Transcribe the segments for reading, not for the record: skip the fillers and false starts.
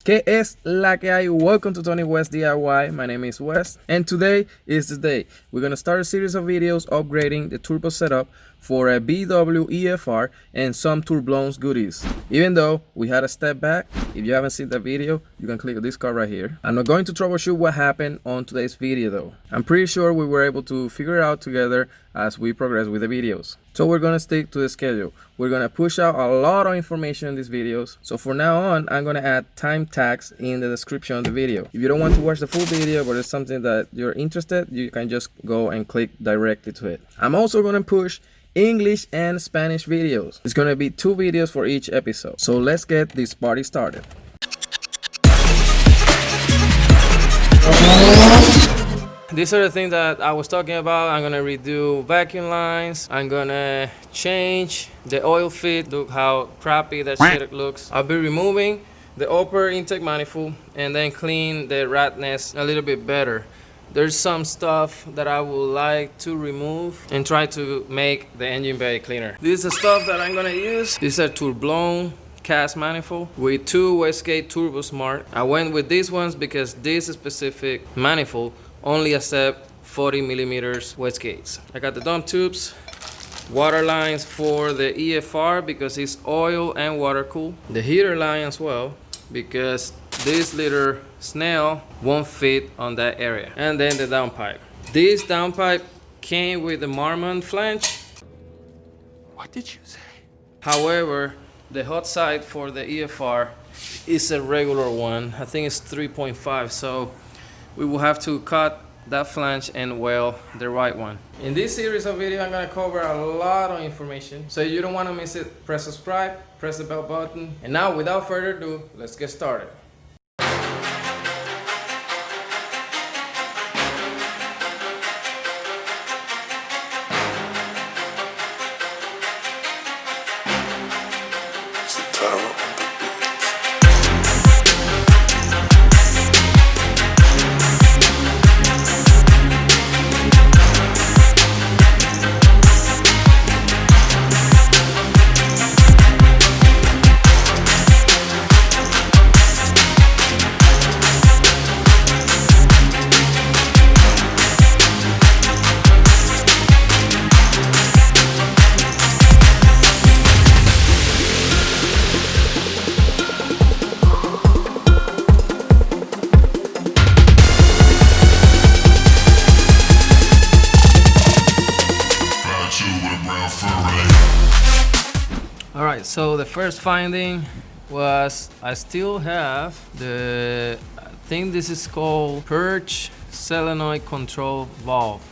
¿Qué es la que hay? Welcome to Tony West DIY. My name is West, and today is the day. We're gonna start a series of videos upgrading the turbo setup for a BW EFR and some Turblown goodies. Even though we had a step back, if you haven't seen that video, you can click on this card right here. I'm not going to troubleshoot what happened on today's video though. I'm pretty sure we were able to figure it out together as we progress with the videos. So we're gonna stick to the schedule. We're gonna push out a lot of information in these videos. So for now on, I'm gonna add time tags in the description of the video. If you don't want to watch the full video, but it's something that you're interested, you can just go and click directly to it. I'm also gonna push English and Spanish videos. It's gonna be 2 videos for each episode. So let's get this party started. These are the things that I was talking about. I'm gonna redo vacuum lines. I'm gonna change the oil feed. Look how crappy that shit looks. I'll be removing the upper intake manifold and then clean the rat nest a little bit better. There's some stuff that I would like to remove and try to make the engine bay cleaner. This is the stuff that I'm gonna use. This is a Turblown cast manifold with 2 wastegate Turbosmart. I went with these ones because this specific manifold only accept 40 millimeters wastegates. I got the dump tubes, water lines for the EFR because it's oil and water cooled. The heater line as well because this little snail won't fit on that area. And then the downpipe. This downpipe came with the Marmon flange. What did you say? However, the hot side for the EFR is a regular one. I think it's 3.5, so we will have to cut that flange and weld the right one. In this series of video, I'm gonna cover a lot of information. So if you don't wanna miss it, press subscribe, press the bell button. And now, without further ado, let's get started. Alright, so the first finding was I still have I think this is called purge solenoid control valve.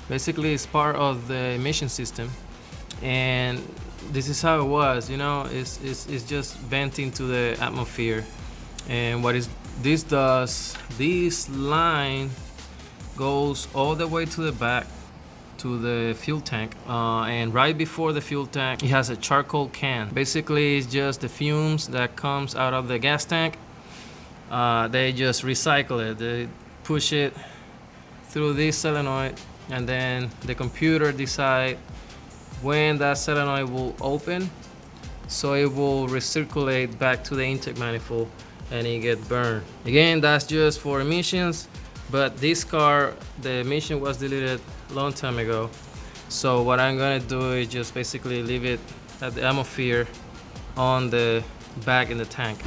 Basically, it's part of the emission system, and this is how it was. You know, it's just venting to the atmosphere. And what this does, this line goes all the way to the back to the fuel tank, and right before the fuel tank it has a charcoal can. Basically, it's just the fumes that comes out of the gas tank. They just recycle it, they push it through this solenoid, and then the computer decide when that solenoid will open, so it will recirculate back to the intake manifold and it get burned. Again, that's just for emissions, but this car, the emission was deleted long time ago. So what I'm gonna do is just basically leave it at the atmosphere on the back in the tank.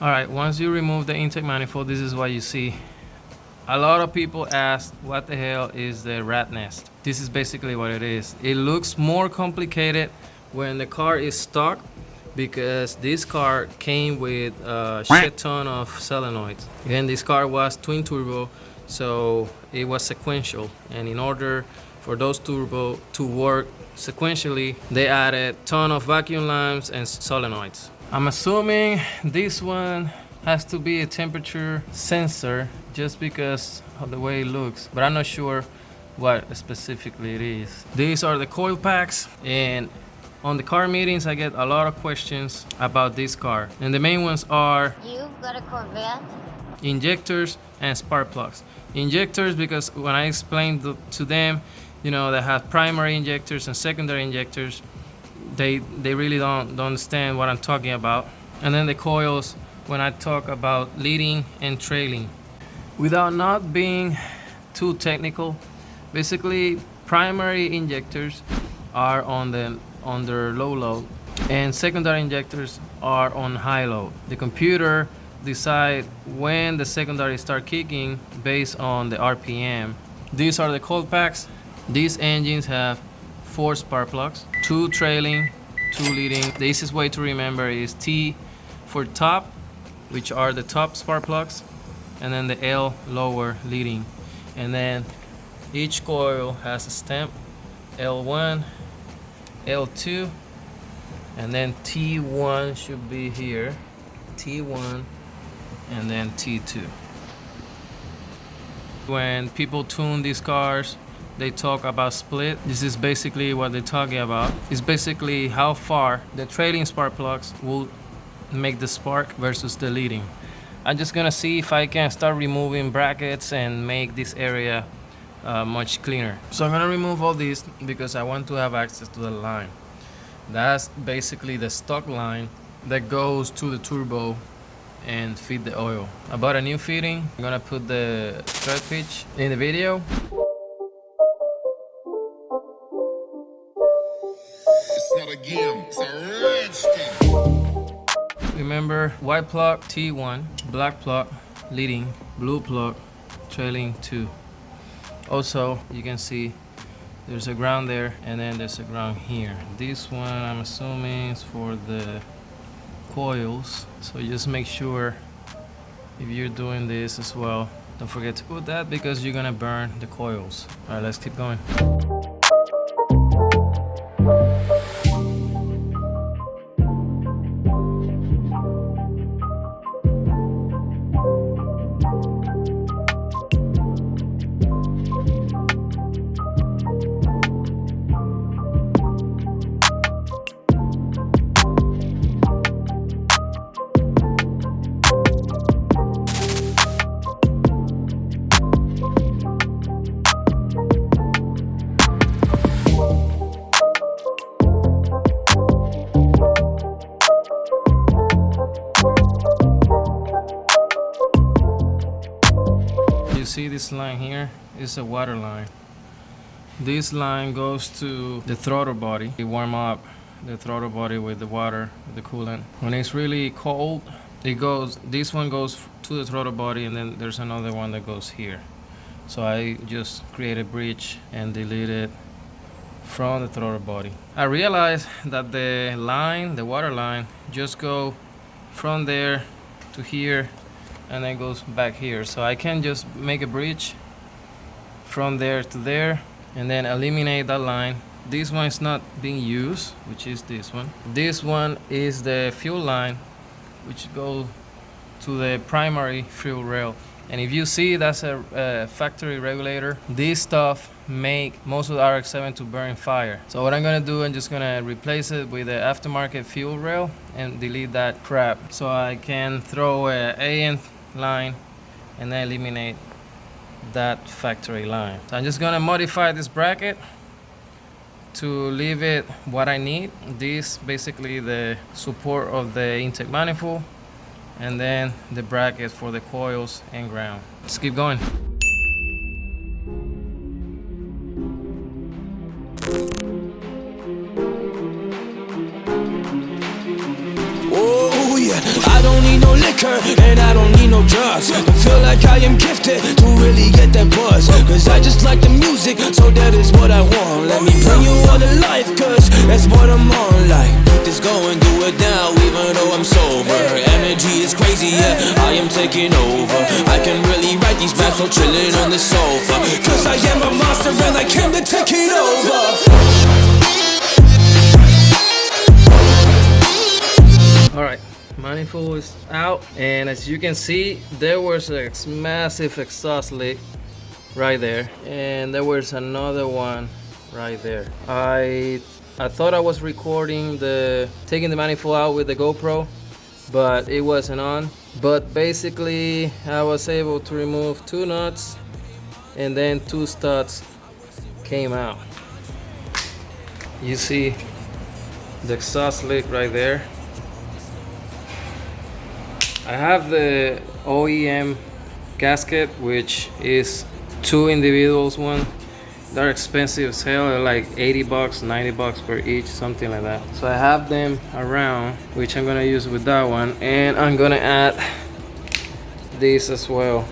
Alright, once you remove the intake manifold, this is what you see. A lot of people ask, what the hell is the rat nest? This is basically what it is. It looks more complicated when the car is stock because this car came with a shit ton of solenoids. Again, this car was twin turbo, so it was sequential. And in order for those turbo to work sequentially, they added a ton of vacuum lines and solenoids. I'm assuming this one has to be a temperature sensor just because of the way it looks, but I'm not sure. what specifically it is. These are the coil packs, and on the car meetings I get a lot of questions about this car, and the main ones are You've got a Corvette? injectors and spark plugs. Injectors because when I explained to them, you know, they have primary injectors and secondary injectors, they really don't understand what I'm talking about. And then the coils when I talk about leading and trailing. Without not being too technical, basically primary injectors are under low load and secondary injectors are on high load. The computer decide when the secondary start kicking based on the RPM. These are the coil packs. These engines have 4 spark plugs, 2 trailing, 2 leading. The easiest way to remember is T for top, which are the top spark plugs, and then the L lower leading. And then each coil has a stamp, L1, L2, and then T1 should be here, T1, and then T2. When people tune these cars, they talk about split. This is basically what they're talking about. It's basically how far the trailing spark plugs will make the spark versus the leading. I'm just gonna see if I can start removing brackets and make this area much cleaner. So I'm gonna remove all these because I want to have access to the line. That's basically the stock line that goes to the turbo and feed the oil. I bought a new fitting. I'm gonna put the thread pitch in the video. It's not a game, it's a rich thing. Remember, white plug T1, black plug leading, blue plug trailing 2. Also, you can see there's a ground there and then there's a ground here. This one I'm assuming is for the coils, so just make sure if you're doing this as well, don't forget to put that because you're gonna burn the coils. All right, let's keep going. See this line here is a water line. This line goes to the throttle body. We warm up the throttle body with the water, the coolant. When it's really cold, this one goes to the throttle body, and then there's another one that goes here. So I just create a bridge and delete it from the throttle body. I realized that the line, the water line, just go from there to here and then goes back here. So I can just make a bridge from there to there and then eliminate that line. This one is not being used, which is this one. This one is the fuel line, which goes to the primary fuel rail. And if you see, that's a factory regulator. This stuff make most of the RX-7 to burn fire. So what I'm gonna do, I'm just gonna replace it with the aftermarket fuel rail and delete that crap. So I can throw a AN line and then eliminate that factory line. So I'm just gonna modify this bracket to leave it what I need. This basically the support of the intake manifold, and then the bracket for the coils and ground. Let's keep going. Oh yeah, I don't need no liquor and I don't need no drugs. I feel like I am gifted to really get that buzz, cause I just like the music, so that is what I want. Let me bring you all to life, cause that's what I'm on. Like, this going do it now, even though I'm sober. Energy is crazy, yeah, I am taking over. I can really write these raps while chilling on the sofa, cause I am a monster and I came to take it over. Alright, manifold is out, and as you can see, there was a massive exhaust leak right there, and there was another one right there. I thought I was recording taking the manifold out with the GoPro, but it wasn't on. But basically I was able to remove 2 nuts, and then 2 studs came out. You see the exhaust leak right there. I have the OEM gasket, which is 2 individuals one. They're expensive as hell. They're like 80 bucks, 90 bucks per each, something like that. So I have them around, which I'm gonna use with that one, and I'm gonna add this as well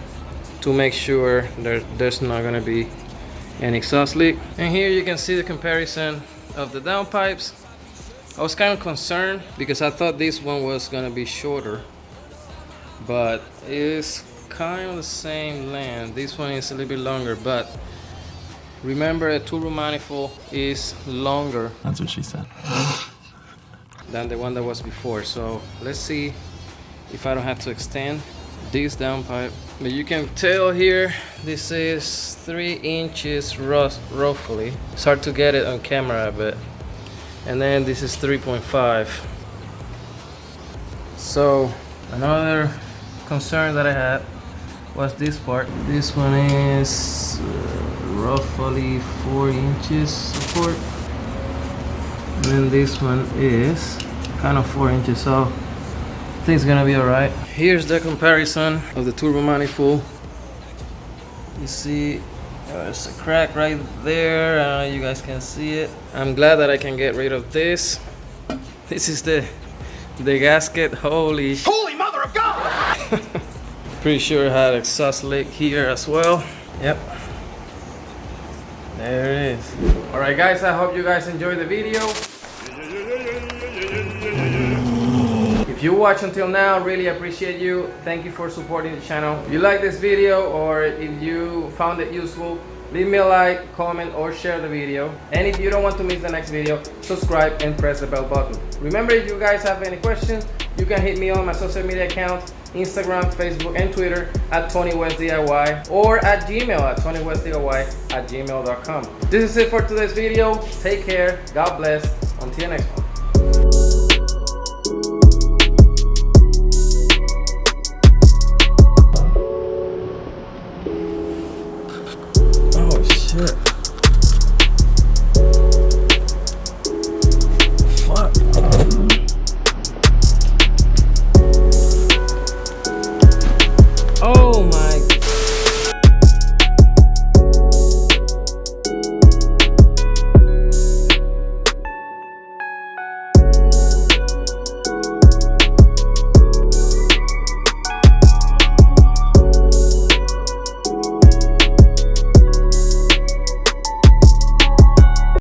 to make sure there's not gonna be an exhaust leak. And here you can see the comparison of the downpipes. I was kind of concerned because I thought this one was gonna be shorter, but it's kind of the same length. This one is a little bit longer, but remember a turbo manifold is longer. That's what she said. Than the one that was before. So let's see if I don't have to extend this downpipe. But you can tell here this is 3 inches roughly. It's hard to get it on camera a bit. And then this is 3.5. So another concern that I had was this part. This one is roughly 4 inches support, and then this one is kind of 4 inches, so I think it's gonna be alright. Here's the comparison of the turbo manifold. You see there's a crack right there. You guys can see it. I'm glad that I can get rid of this. This is the gasket. Holy mother of God! Pretty sure it had exhaust leak here as well. Yep. There it is. Alright guys, I hope you guys enjoyed the video. If you watch until now, really appreciate you. Thank you for supporting the channel. If you like this video or if you found it useful, leave me a like, comment, or share the video. And if you don't want to miss the next video, subscribe and press the bell button. Remember, if you guys have any questions, you can hit me on my social media account, Instagram, Facebook, and Twitter at TonyWestDIY, or at Gmail at TonyWestDIY@gmail.com. This is it for today's video. Take care. God bless. Until next one.